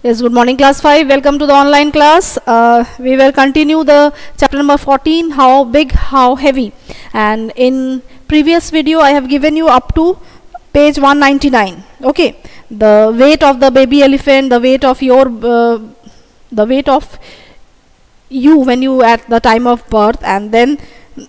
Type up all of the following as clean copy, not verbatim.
Yes, good morning class 5. Welcome to the online class. We will continue the chapter number 14, how big, how heavy. And in previous video I have given you up to page 199. Okay, the weight of the baby elephant, the weight of your the weight of you when you at the time of birth, and then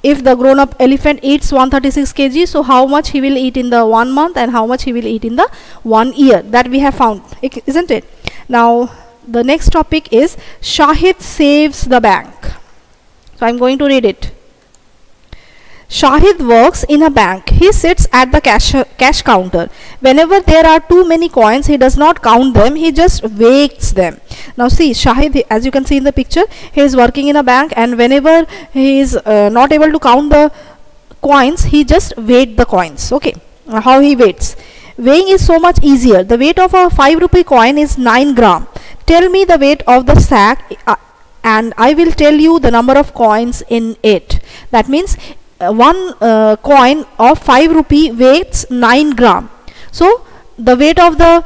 if the grown up elephant eats 136 kg, so how much he will eat in the 1 month and how much he will eat in the 1 year, that we have found, isn't it? Now the next topic is Shahid saves the bank. So I am going to read it. Shahid works in a bank. He sits at the cash counter. Whenever there are too many coins, he does not count them, he just weights them. Now see, Shahid, as you can see in the picture, he is working in a bank, and whenever he is not able to count the coins, he just weighs the coins. Okay, how he weights? Weighing is so much easier. The weight of a 5 rupee coin is 9 gram. Tell me the weight of the sack and I will tell you the number of coins in it. That means one coin of 5 rupee weighs 9 gram. So the weight of the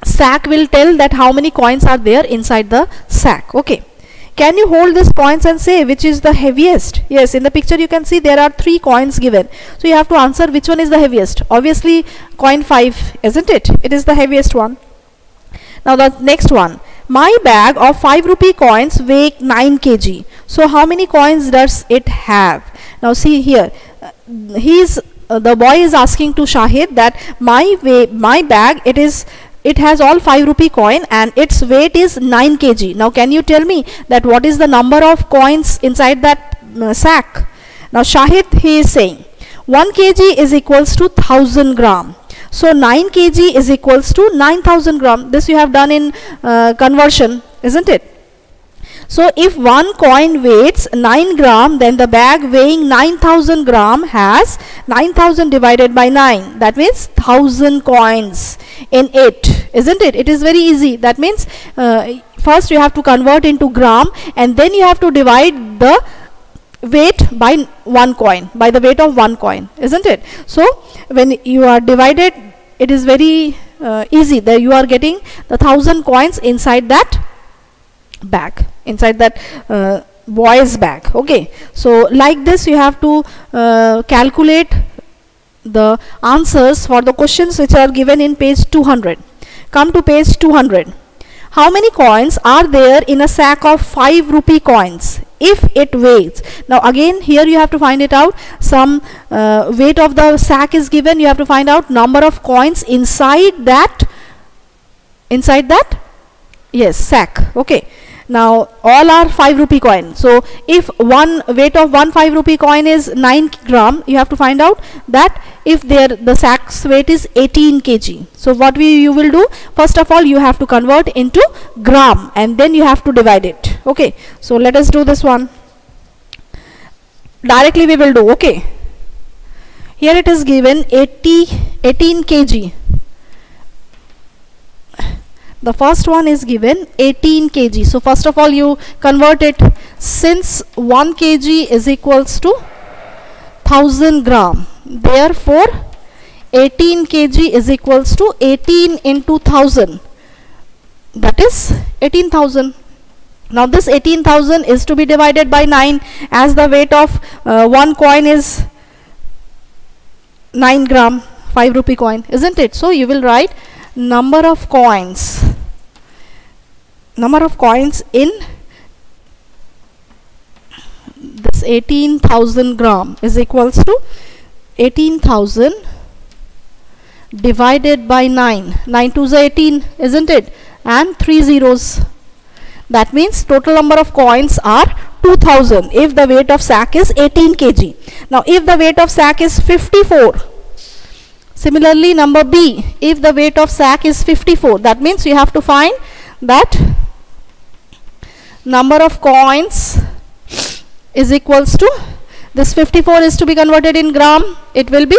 sack will tell that how many coins are there inside the sack. Okay. Can you hold these coins and say which is the heaviest? Yes, in the picture you can see there are 3 coins given. So you have to answer which one is the heaviest. Obviously coin 5, isn't it? It is the heaviest one. Now the next one. My bag of 5 rupee coins weighs 9 kg. So how many coins does it have? Now see here. The boy is asking to Shahid that my bag, it has all 5 rupee coin and its weight is 9 kg. Now can you tell me that what is the number of coins inside that sack? Now Shahid, he is saying 1 kg is equals to 1000 gram. So 9 kg is equals to 9000 gram. This you have done in conversion, isn't it? So if one coin weighs 9 gram, then the bag weighing 9000 gram has 9000 divided by 9. That means 1000 coins in it, isn't it? It is very easy. That means first you have to convert into gram and then you have to divide the weight by one coin, by the weight of one coin, isn't it? So when you are divided, it is very easy that you are getting the 1000 coins inside that bag, inside that boy's bag. Okay, so like this you have to calculate the answers for the questions which are given in page 200. Come to page 200. How many coins are there in a sack of 5 rupee coins if it weighs? Now again here you have to find it out. Some weight of the sack is given. You have to find out number of coins inside that yes, sack. Okay. Now all are 5 rupee coin. So if one weight of 1 5 rupee coin is 9 gram, you have to find out that if the sack's weight is 18 kg. So what you will do, first of all you have to convert into gram and then you have to divide it. Okay, so let us do this one. Directly we will do. Okay, here it is given 18 kg. The first one is given 18 kg. So first of all you convert it. Since 1 kg is equals to 1000 gram, therefore 18 kg is equals to 18 into 1000, that is 18,000. Now this 18,000 is to be divided by 9, as the weight of one coin is 9 gram, 5 rupee coin, isn't it? So you will write number of coins in this 18,000 gram is equals to 18,000 divided by 9. 9 2s are 18, isn't it? And 3 zeros. That means total number of coins are 2000 if the weight of sack is 18 kg. Now if the weight of sack is 54, similarly number B, if the weight of sack is 54, that means you have to find that number of coins is equals to, this 54 is to be converted in gram, it will be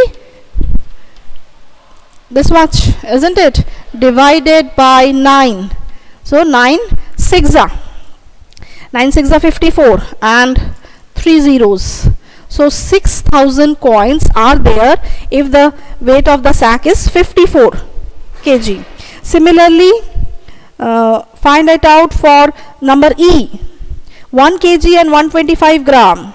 this much, isn't it? Divided by 9. So 9 6 are 54 and 3 zeros. So 6000 coins are there if the weight of the sack is 54 kg. Similarly find it out for number E. 1 kg and 125 gram.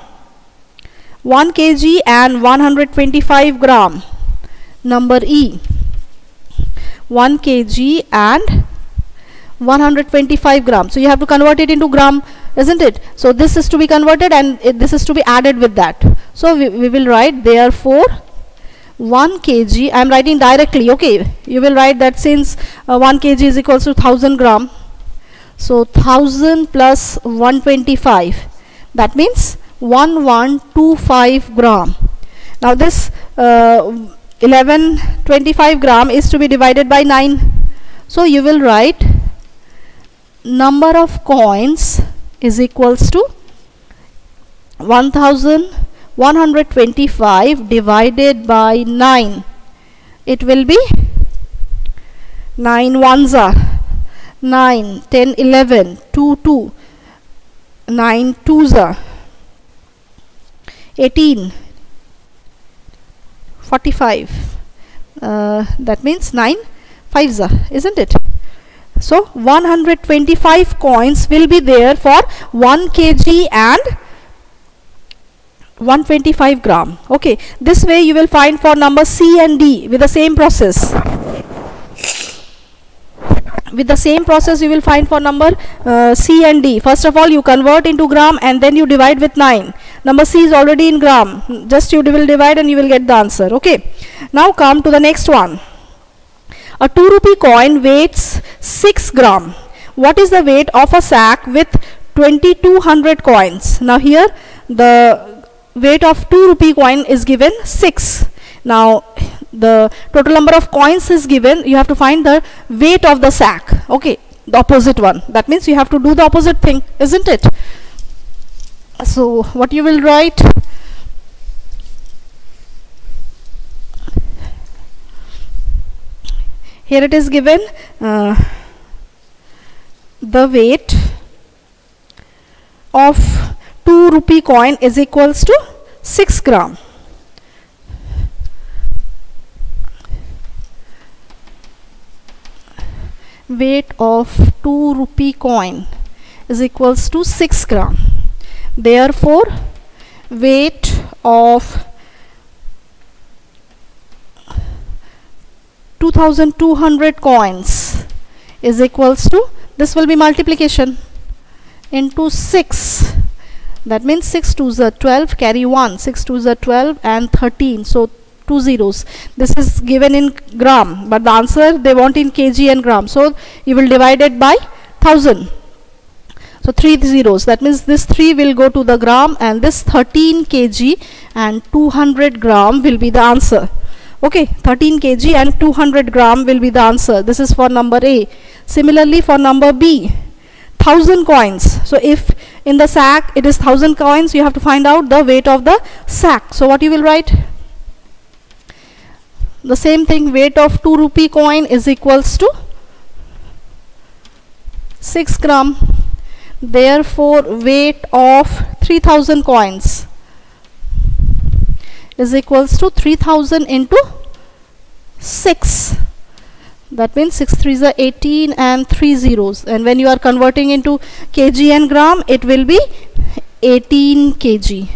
1 kg and 125 gram. Number E. 1 kg and 125 gram. So you have to convert it into gram, isn't it? So this is to be converted and this is to be added with that. So we will write, therefore 1 kg, I am writing directly, okay. You will write that since 1 kg is equals to 1000 gram. So 1000 plus 125, that means 1125 gram. Now this 1125 gram is to be divided by 9. So you will write number of coins is equals to 1125 divided by 9. It will be 9 ones are 9, 10, 11, 2, 2, 9 twos are 18, 45. That means 9 fives are, isn't it? So 125 coins will be there for 1 kg and 125 gram. Okay, this way you will find for number C and D with the same process. With the same process you will find for number C and D. First of all you convert into gram and then you divide with 9. Number C is already in gram. Just you will divide and you will get the answer. Okay. Now come to the next one. A 2 rupee coin weighs 6 gram. What is the weight of a sack with 2200 coins? Now here the weight of 2 rupee coin is given 6. Now the total number of coins is given. You have to find the weight of the sack. Okay, the opposite one. That means you have to do the opposite thing, isn't it? So what you will write? Here it is given the weight of 2 rupee coin is equals to 6 gram. Weight of 2 rupee coin is equals to 6 gram. Therefore weight of 2200 coins is equals to, this will be multiplication, into 6. That means 6 twos are 12, carry 1, 6 twos are 12 and 13. So 2 zeros. This is given in gram, but the answer they want in kg and gram. So you will divide it by 1000. So 3 zeros. That means this 3 will go to the gram and this 13 kg and 200 gram will be the answer. Okay, 13 kg and 200 gram will be the answer. This is for number A. Similarly for number B, 1000 coins. So if in the sack it is 1000 coins, you have to find out the weight of the sack. So what you will write? The same thing, weight of 2 rupee coin is equals to 6 gram. Therefore weight of 3000 coins is equals to 3000 into 6. That means 6 threes are 18 and 3 zeros. And when you are converting into kg and gram, it will be 18 kg.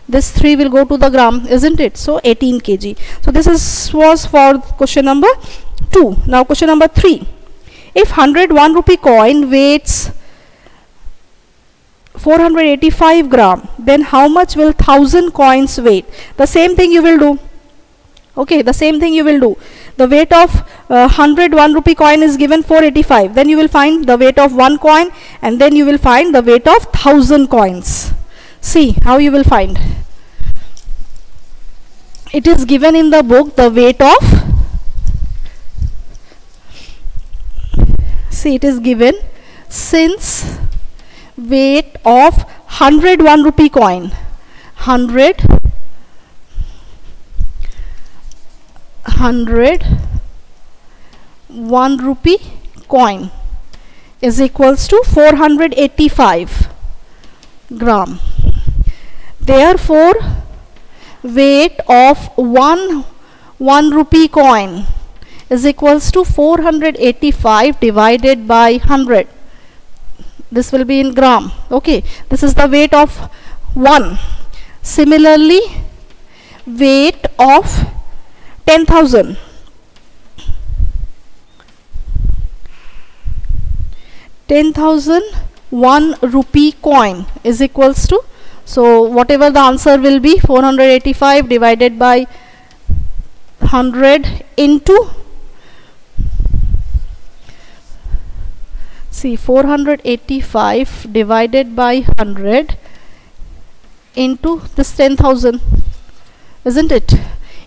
This 3 will go to the gram, isn't it? So 18 kg. So this was for question number 2. Now question number 3. If 101 rupee coin weighs 485 gram, then how much will 1000 coins weight? The same thing you will do. Okay, the same thing you will do. The weight of 101 rupee coin is given 485. Then you will find the weight of 1 coin and then you will find the weight of 1000 coins. See how you will find. It is given in the book the weight of, see it is given, since weight of 101 rupee coin, 101 rupee coin is equals to 485 gram. Therefore weight of 1 rupee coin is equals to 485 divided by 100. this will be in gram. Okay, this is the weight of 1. Similarly, weight of 10,000. 10,000 1 rupee coin is equals to, so whatever the answer will be, 485 divided by 100 into, see, 485 divided by 100 into this 10,000, isn't it?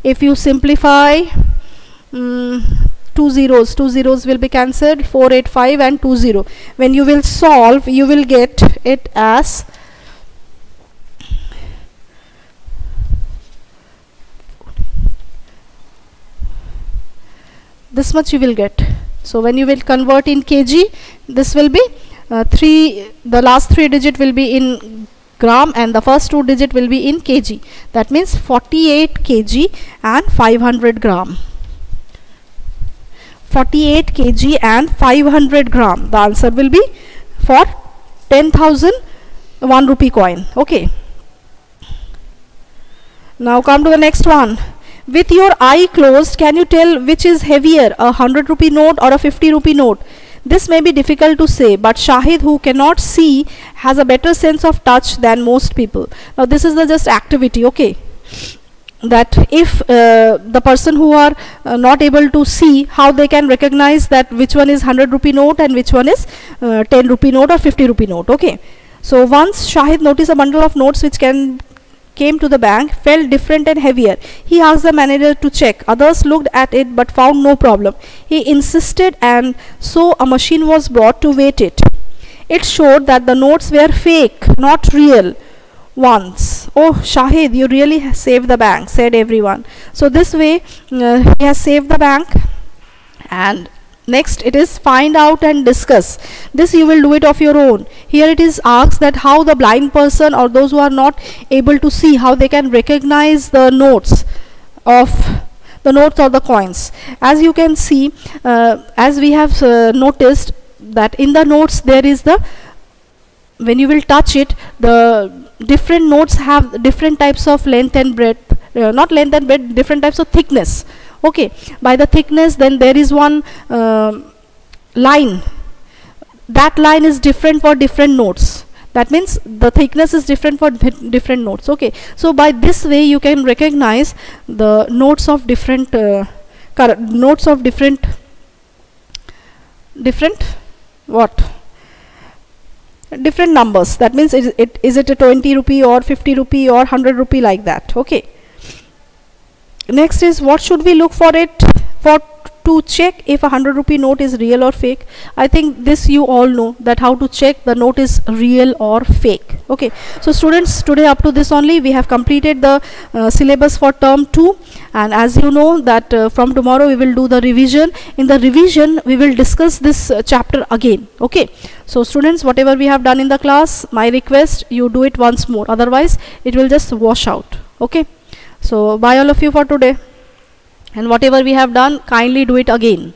If you simplify, two zeros will be cancelled, 485 and 20. When you will solve, you will get it as this much you will get. So when you will convert in kg, this will be the last 3 digit will be in gram and the first 2 digit will be in kg. That means 48 kg and 500 gram. 48 kg and 500 gram. The answer will be for 10,000 1 rupee coin. Okay. Now come to the next one. With your eye closed, can you tell which is heavier, a 100 rupee note or a 50 rupee note? This may be difficult to say, but Shahid, who cannot see, has a better sense of touch than most people. Now this is the just activity, okay? That if the person who are not able to see, how they can recognize that which one is 100 rupee note and which one is 10 rupee note or 50 rupee note, okay? So once Shahid noticed a bundle of notes which came to the bank, felt different and heavier. He asked the manager to check. Others looked at it but found no problem. He insisted, and so a machine was brought to weigh it. It showed that the notes were fake, not real ones. Oh, Shahid, you really have saved the bank, said everyone. So this way he has saved the bank. And next it is find out and discuss. This you will do it of your own. Here it is asked that how the blind person or those who are not able to see, how they can recognize the notes or the coins. As you can see, as we have noticed that in the notes there is the, when you will touch it, the different notes have different types of length and breadth, not length and breadth, different types of thickness. Okay, by the thickness, then there is one line. That line is different for different notes. That means the thickness is different for different notes. Okay, so by this way you can recognize the notes of different different numbers. That means is it a 20 rupee or 50 rupee or 100 rupee, like that. Okay. Next is, what should we look for to check if a 100 rupee note is real or fake? I think this you all know, that how to check the note is real or fake. Okay, so students, today up to this only we have completed the syllabus for term 2, and as you know that from tomorrow we will do the revision. In the revision we will discuss this chapter again. Okay, so students, whatever we have done in the class, my request, you do it once more, otherwise it will just wash out. Okay, so bye all of you for today, and whatever we have done, kindly do it again.